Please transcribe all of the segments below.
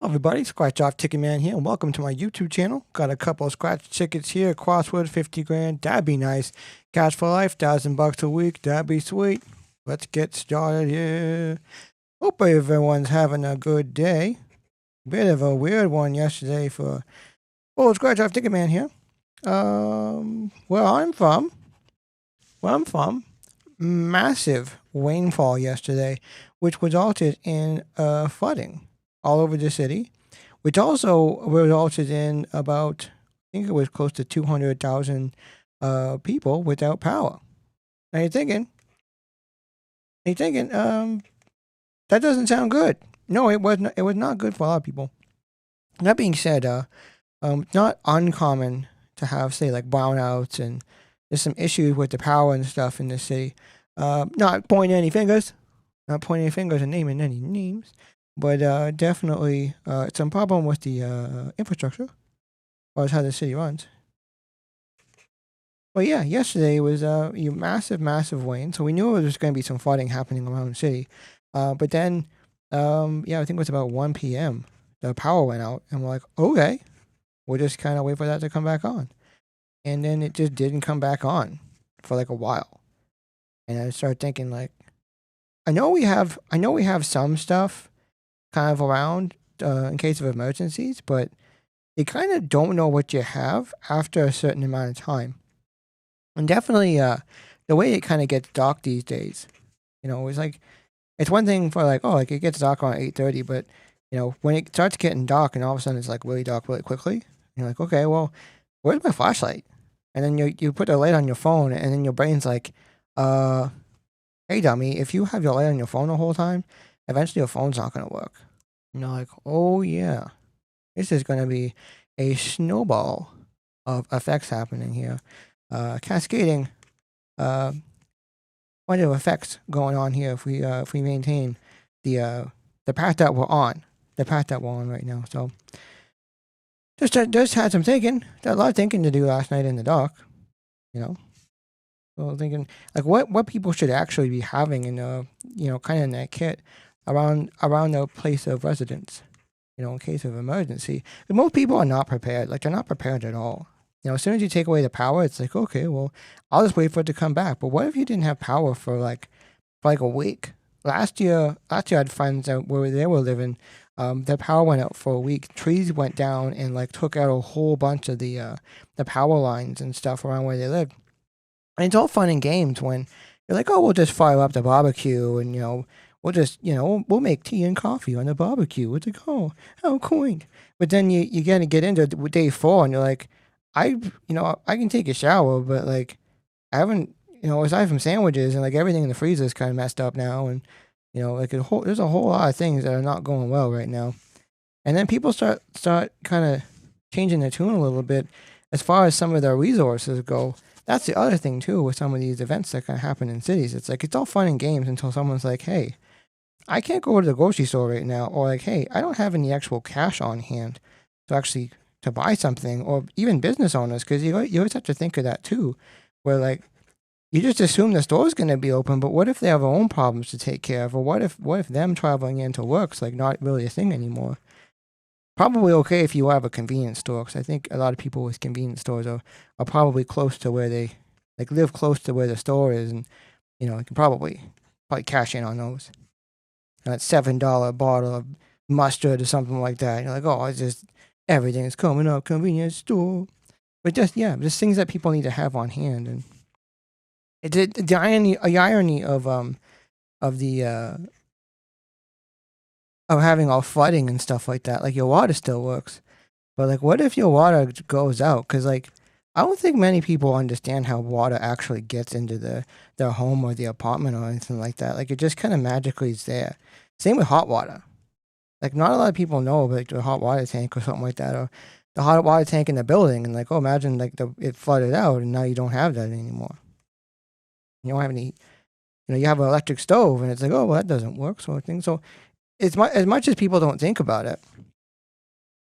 Everybody, Scratch Off Ticket Man here, and welcome to my YouTube channel. Got a couple of scratch tickets here, crossword, 50 grand, that'd be nice. Cash for life, $1,000 a week, that'd be sweet. Let's get started here. Hope everyone's having a good day. Bit of a weird one yesterday for Scratch Off Ticket Man here. Where I'm from, massive rainfall yesterday, which resulted in flooding all over the city, which also resulted in about, I think it was close to 200,000 people without power. Now you're thinking, that doesn't sound good. No, it was not good for a lot of people. That being said, not uncommon to have, say, like brownouts, and there's some issues with the power and stuff in the city. Not pointing any fingers and naming any names, but definitely some problem with the infrastructure, or how the city runs. But yeah, yesterday was massive rain, so we knew there was going to be some flooding happening around the city. But then, I think it was about 1 p.m. the power went out, and we're like, okay, we'll just kind of wait for that to come back on. And then it just didn't come back on for like a while. And I started thinking, like, I know we have some stuff kind of around in case of emergencies, but you kind of don't know what you have after a certain amount of time. And definitely the way it kind of gets dark these days, it's like, it's one thing for like it gets dark around 8:30, but when it starts getting dark and all of a sudden it's like really dark really quickly, you're like, okay, well, where's my flashlight? And then you put the light on your phone, and then your brain's like, hey dummy, if you have your light on your phone the whole time, eventually your phone's not going to work. And you're like, oh yeah, this is going to be a snowball of effects happening here. Cascading quite of effects going on here if we maintain the path that we're on. The path that we're on right now. So just had some thinking, a lot of thinking to do last night in the dark, So thinking like what people should actually be having in kind of in that kit around their place of residence, in case of emergency. But most people are not prepared. Like, they're not prepared at all. As soon as you take away the power, it's like, okay, well, I'll just wait for it to come back. But what if you didn't have power for like a week? Last year I had friends that where they were living. Their power went out for a week. Trees went down and like took out a whole bunch of the power lines and stuff around where they lived. And it's all fun and games when you're like, oh, we'll just fire up the barbecue, and we'll just we'll make tea and coffee on the barbecue. It's like, oh, how cool. But then you gotta get into day 4, and you're like, I can take a shower, but like I haven't, aside from sandwiches, and like everything in the freezer is kind of messed up now, and there's a whole lot of things that are not going well right now. And then people start kind of changing their tune a little bit as far as some of their resources go. That's the other thing too with some of these events that kind of happen in cities. It's like, it's all fun and games until someone's like, hey, I can't go to the grocery store right now, or like, hey, I don't have any actual cash on hand to buy something, or even business owners, because you always have to think of that too, where like you just assume the store's going to be open, but what if they have their own problems to take care of, or what if them traveling into work's like not really a thing anymore? Probably okay if you have a convenience store, because I think a lot of people with convenience stores are probably close to where they live close to where the store is, and you can probably cash in on those. And that $7 bottle of mustard or something like that. You're like, oh, it's just everything's coming up, convenience store. But just things that people need to have on hand. And it's the irony of having all flooding and stuff like that. Like, your water still works, but like, what if your water goes out? Because like, I don't think many people understand how water actually gets into their home or the apartment or anything like that. Like, it just kind of magically is there. Same with hot water. Like, not a lot of people know about the hot water tank or something like that, or the hot water tank in the building. And like, oh, imagine like it flooded out and now you don't have that anymore. You don't have any. You have an electric stove, and it's like, oh, well, that doesn't work, sort of thing. So as much as people don't think about it,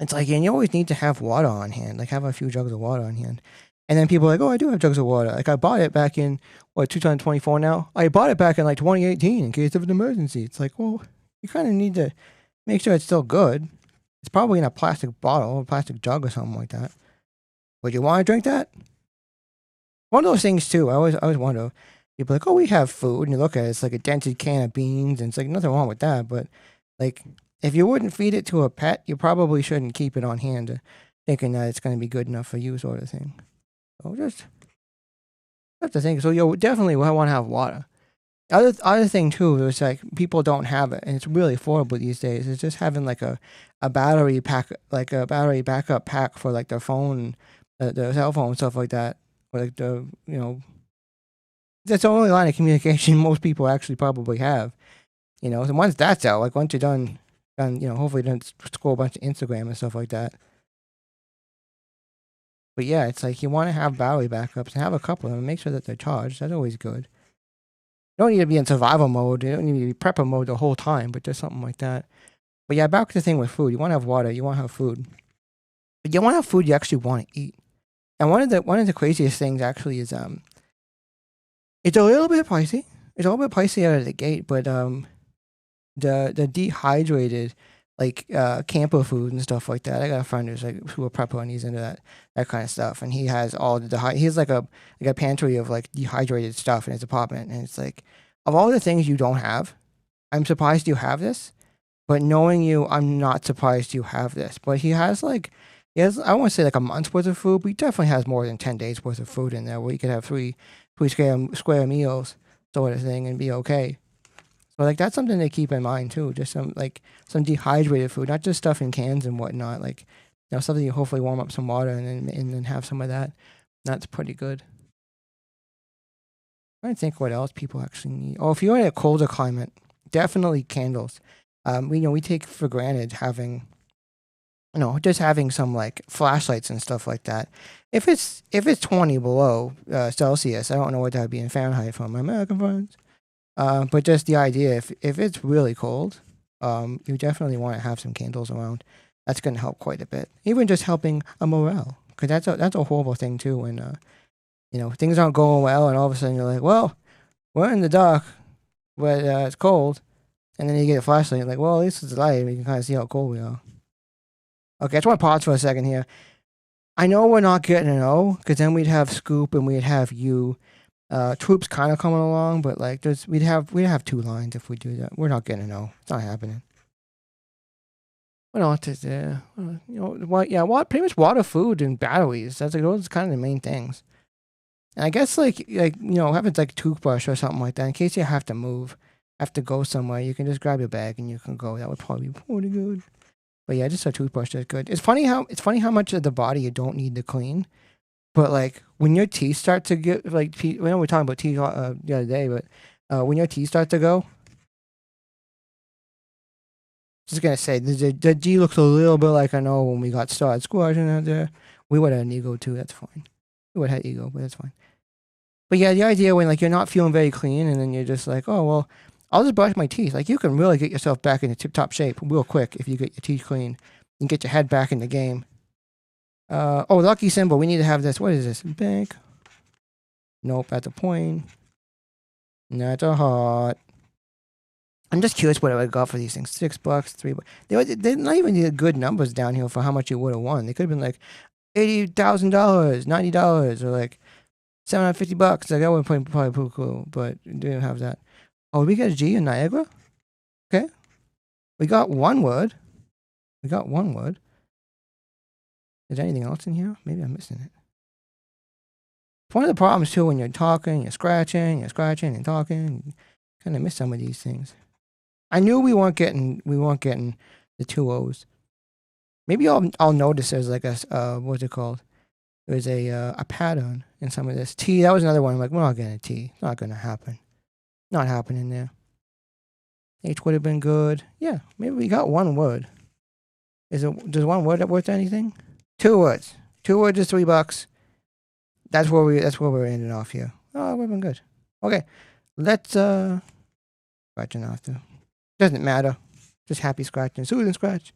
it's like, and you always need to have water on hand, like have a few jugs of water on hand. And then people are like, oh, I do have jugs of water. Like, I bought it back in, 2024 now? I bought it back in like 2018 in case of an emergency. It's like, well, you kind of need to make sure it's still good. It's probably in a plastic bottle, a plastic jug, or something like that. Would you want to drink that? One of those things too. I always wonder. People are like, oh, we have food, and you look at it, it's like a dented can of beans, and it's like nothing wrong with that. But like, if you wouldn't feed it to a pet, you probably shouldn't keep it on hand, thinking that it's going to be good enough for you, sort of thing. So just have to think. So you definitely want to have water. Other thing too is like people don't have it, and it's really affordable these days. Is just having like a battery pack, like a battery backup pack for like their phone, their cell phone, stuff like that. Or like that's the only line of communication most people actually probably have. And once that's out, like once you're done, hopefully don't scroll a bunch of Instagram and stuff like that. But yeah, it's like you want to have battery backups and have a couple of them. Make sure that they're charged. That's always good. You don't need to be in survival mode. You don't need to be prepper mode the whole time, but just something like that. But yeah, back to the thing with food. You want to have water. You want to have food. But you want to have food you actually want to eat. And one of the craziest things actually is it's a little bit pricey. It's a little bit pricey out of the gate, but the dehydrated like camper food and stuff like that. I got a friend who a prepper and he's into that kind of stuff, and he has all the he's like a pantry of like dehydrated stuff in his apartment, and it's like of all the things you don't have, I'm surprised you have this, but knowing you, I'm not surprised you have this. But he has I won't say like a month's worth of food, but he definitely has more than 10 days worth of food in there where you could have three square meals sort of thing and be okay. So like that's something to keep in mind too. Just some dehydrated food, not just stuff in cans and whatnot. Like something you hopefully warm up some water and then have some of that. That's pretty good. I don't think what else people actually need. Oh, if you're in a colder climate, definitely candles. We take for granted having, just having some like flashlights and stuff like that. If it's 20 below Celsius, I don't know what that would be in Fahrenheit for my American friends. But just the idea, if it's really cold, you definitely want to have some candles around. That's going to help quite a bit. Even just helping a morale, because that's a horrible thing too. When things aren't going well, and all of a sudden you're like, well, we're in the dark, but it's cold, and then you get a flashlight. You're like, well, at least it's light. We can kind of see how cold we are. Okay, I just want to pause for a second here. I know we're not getting an O, because then we'd have Scoop and we'd have you. Troops kind of coming along, but like we'd have two lines if we do that. We're not getting no. It's not happening. What else is there? Pretty much water, food, and batteries. Those are kind of the main things. And I guess having like a toothbrush or something like that in case you have to move, have to go somewhere, you can just grab your bag and you can go. That would probably be pretty good. But yeah, just a toothbrush is good. It's funny how much of the body you don't need to clean. But like when your teeth start to get we were talking about teeth the other day, but when your teeth start to go, just gonna say the G looks a little bit like I know when we got started squashing out there. We would have an ego too. That's fine. We would have ego, but that's fine. But yeah, the idea when like you're not feeling very clean, and then you're just like, oh well, I'll just brush my teeth. Like you can really get yourself back into tip-top shape real quick if you get your teeth clean and get your head back in the game. Lucky symbol. We need to have this. What is this? Bank. Nope, that's a point. That's a heart. I'm just curious what I would got for these things. $6, $3. They're not even good numbers down here for how much you would have won. They could have been like $80,000, $90, or like $750. Like that would probably pretty cool, but didn't have that. Oh, we got a G in Niagara. Okay, we got one word. Is there anything else in here? Maybe I'm missing it. One of the problems too when you're talking, you're scratching and talking, you kind of miss some of these things. I knew we weren't getting the two O's. Maybe I'll notice there's like what's it called? There's a pattern in some of this. T, that was another one. I'm like, we're not getting a T. It's not gonna happen. Not happening there. H would have been good. Yeah, maybe we got one word. Does one word worth anything? Two words. Two words is $3. That's where we're ending off here. Oh, we've been good. Okay, let's scratching after. Doesn't matter. Just happy scratching, soothing scratch.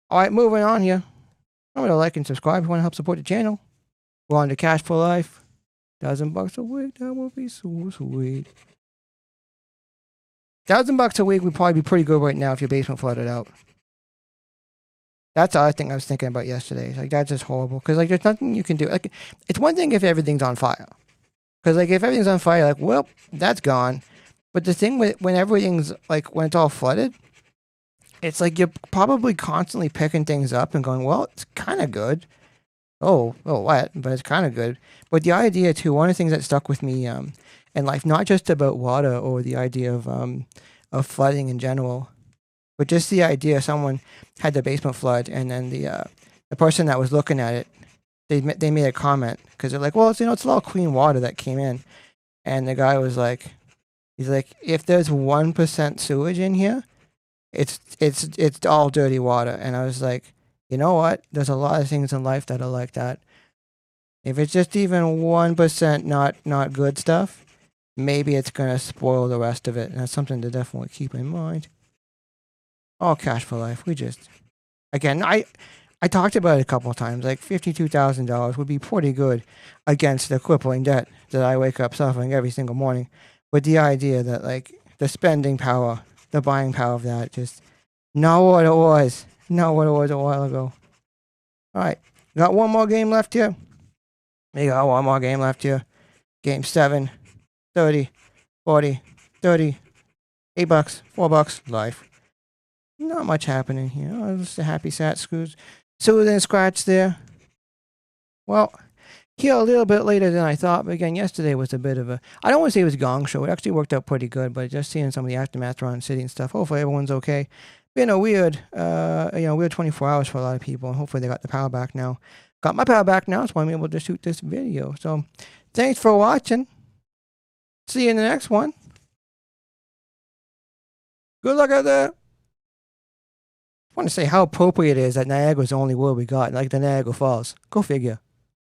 All right, moving on here. Remember to like and subscribe if you want to help support the channel. We're on to Cash for Life. $1,000 a week. That would be so sweet. $1,000 a week would probably be pretty good right now if your basement flooded out. That's the other thing I was thinking about yesterday. Like that's just horrible because like there's nothing you can do. Like it's one thing if everything's on fire, because like if everything's on fire, like well that's gone. But the thing with when everything's like when it's all flooded, it's like you're probably constantly picking things up and going, well, it's kind of good. Oh, oh, wet, but it's kind of good. But the idea too, one of the things that stuck with me in life, not just about water or the idea of flooding in general, but just the idea someone had the basement flood, and then the person that was looking at it, they made a comment because they're like, well, it's, it's a lot of clean water that came in, and the guy was like, he's like, if there's 1% sewage in here, it's all dirty water, and I was like, you know what? There's a lot of things in life that are like that. If it's just even 1% not good stuff, maybe it's gonna spoil the rest of it, and that's something to definitely keep in mind. All cash for life. We just again, I talked about it a couple of times. Like $52,000 would be pretty good against the crippling debt that I wake up suffering every single morning. With the idea that like the spending power, the buying power of that, just not what it was, not what it was a while ago. All right, got one more game left here. We got one more game left here. Game 7, 30, 40, 30, $8, $4, life. Not much happening here. Oh, just a happy sat screws. Soothing scratch there. Well, here a little bit later than I thought, but again, yesterday was a bit of a, I don't want to say it was a gong show. It actually worked out pretty good, but just seeing some of the aftermath around the city and stuff, hopefully everyone's okay. Been a weird, weird 24 hours for a lot of people, and hopefully they got the power back now. Got my power back now, so I'm able to shoot this video. So, thanks for watching. See you in the next one. Good luck out there. I want to say how appropriate it is that Niagara's the only word we got, like the Niagara Falls. Go figure.